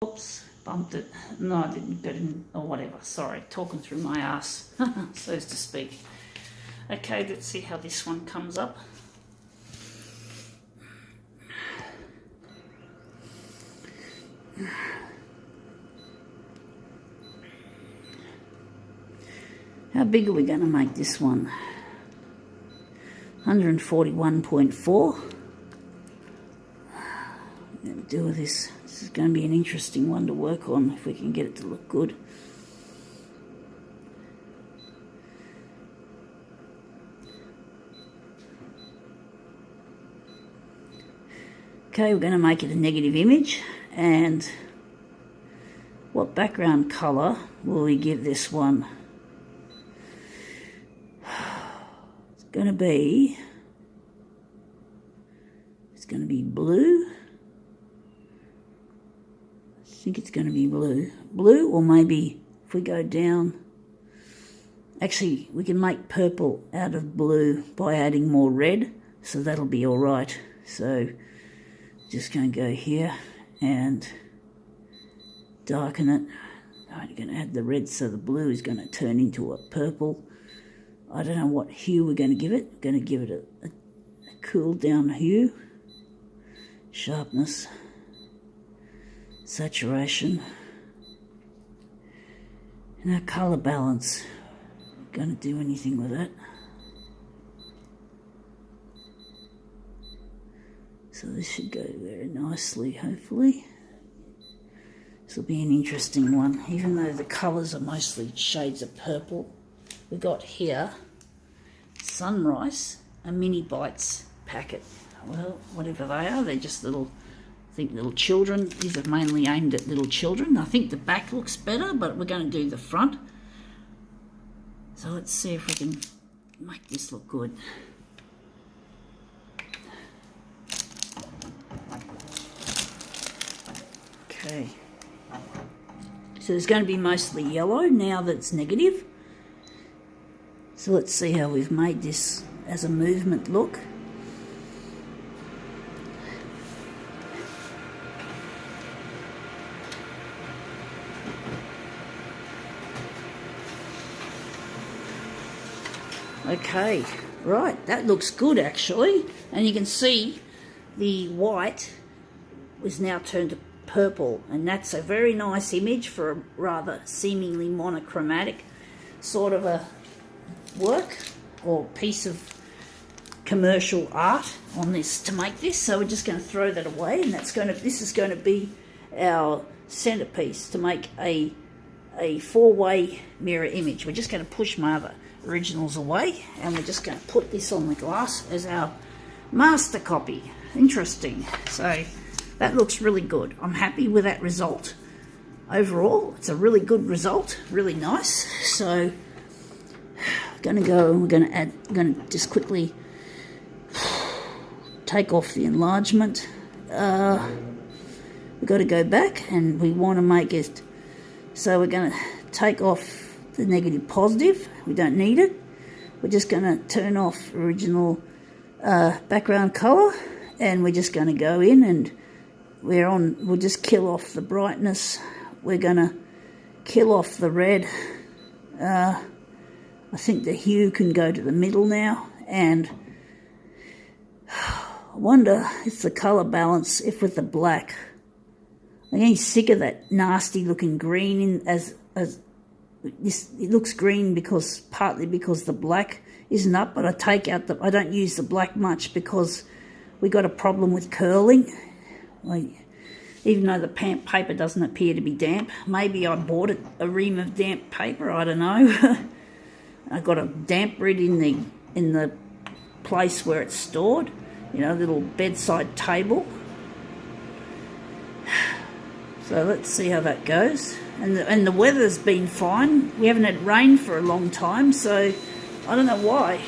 Oops, bumped it. No, I didn't get in, or whatever. Sorry, talking through my ass, so to speak. Okay, let's see how this one comes up. How big are we going to make this one? 141.4. Deal with this. This is going to be an interesting one to work on if we can get it to look good. Okay, we're going to make it a negative image, and what background colour will we give this one? It's going to be blue. I think it's going to be blue, or maybe if we go down, actually we can make purple out of blue by adding more red, so that'll be all right. So just going to go here and darken it. I'm going to add the red, so the blue is going to turn into a purple. I don't know what hue we're going to give it. I'm going to give it a cool down hue, sharpness, saturation, and our colour balance. Going to do anything with that. So this should go very nicely, hopefully. This will be an interesting one, even though the colours are mostly shades of purple. We got here Sunrise, a Mini Bites packet. Well, whatever they are, they're just little, I think little children. These are mainly aimed at little children. I think the back looks better, but we're going to do the front. So let's see if we can make this look good. Okay. So it's going to be mostly yellow now that it's negative. So let's see how we've made this as a movement look. Okay, right, that looks good actually. And you can see the white was now turned to purple, and that's a very nice image for a rather seemingly monochromatic sort of a work or piece of commercial art on this to make this. So we're just going to throw that away, and this is going to be our centerpiece to make a four-way mirror image. We're just going to push my other originals away, and we're just going to put this on the glass as our master copy. Interesting. So that looks really good. I'm happy with that result. Overall, it's a really good result, really nice. So we're going to just quickly take off the enlargement. We've got to go back, and we want to make it, so we're going to take off the negative positive. We don't need it. We're just going to turn off original background color, and we're just going to go in, and we'll just kill off the brightness. We're going to kill off the red. I think the hue can go to the middle now, and I wonder if the color balance, if with the black, I'm getting sick of that nasty looking green as this. It looks green partly because the black isn't up, but I don't use the black much because we got a problem with curling. Even though the paper doesn't appear to be damp. Maybe I bought a ream of damp paper, I don't know. I got a damp rid in the place where it's stored, little bedside table. So let's see how that goes. And the weather's been fine. We haven't had rain for a long time, so I don't know why.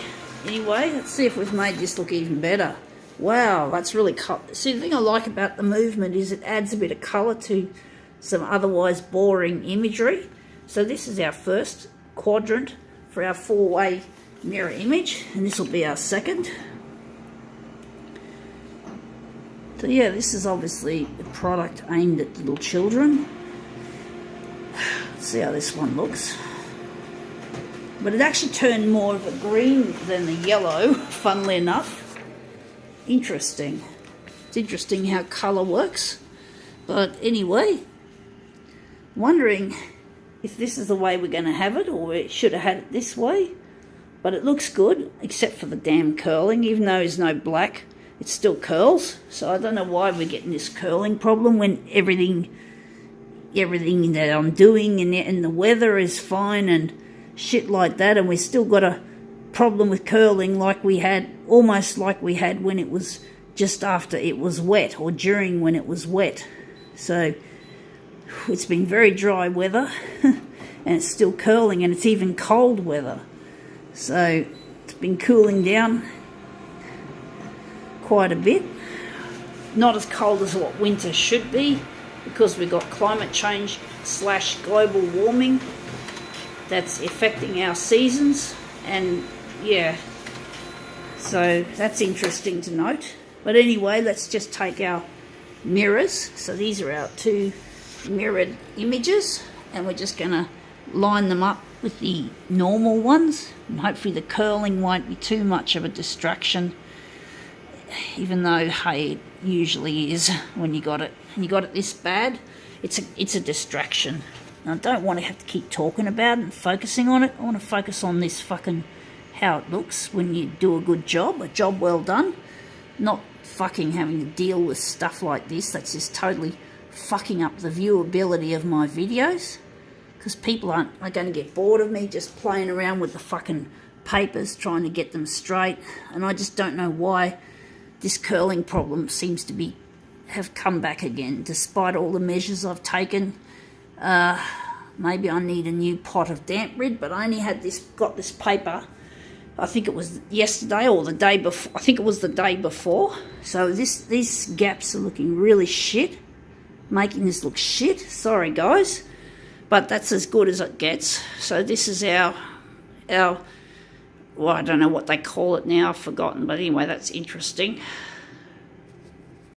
Anyway, let's see if we've made this look even better. Wow, that's really cool. See, the thing I like about the movement is it adds a bit of colour to some otherwise boring imagery. So this is our first quadrant for our four-way mirror image, and this will be our second. So yeah, this is obviously a product aimed at little children. Let's see how this one looks. But it actually turned more of a green than the yellow, funnily enough. Interesting. It's interesting how colour works. But anyway, wondering if this is the way we're going to have it, or we should have had it this way. But it looks good, except for the damn curling. Even though there's no black, it still curls. So I don't know why we're getting this curling problem when everything that I'm doing and the weather is fine and shit like that, and we still got a problem with curling almost like we had when it was just after it was wet, or during when it was wet. So it's been very dry weather and it's still curling, and it's even cold weather. So it's been cooling down quite a bit. Not as cold as what winter should be, because we've got climate change / global warming that's affecting our seasons. And yeah, so that's interesting to note. But anyway, let's just take our mirrors. So these are our two mirrored images, and we're just going to line them up with the normal ones, and hopefully the curling won't be too much of a distraction, even though, hey, it usually is when you got it this bad. It's a distraction. And I don't want to have to keep talking about it and focusing on it. I want to focus on this fucking how it looks when you do a good job, a job well done, not fucking having to deal with stuff like this that's just totally fucking up the viewability of my videos, because people are going to get bored of me just playing around with the fucking papers trying to get them straight. And I just don't know why this curling problem seems to have come back again, despite all the measures I've taken. Maybe I need a new pot of damp rid, but I only got this paper, I think it was yesterday or the day before. I think it was the day before. So these gaps are looking really shit, making this look shit. Sorry guys, but that's as good as it gets. So this is our well, I don't know what they call it now, I've forgotten, but anyway, that's interesting.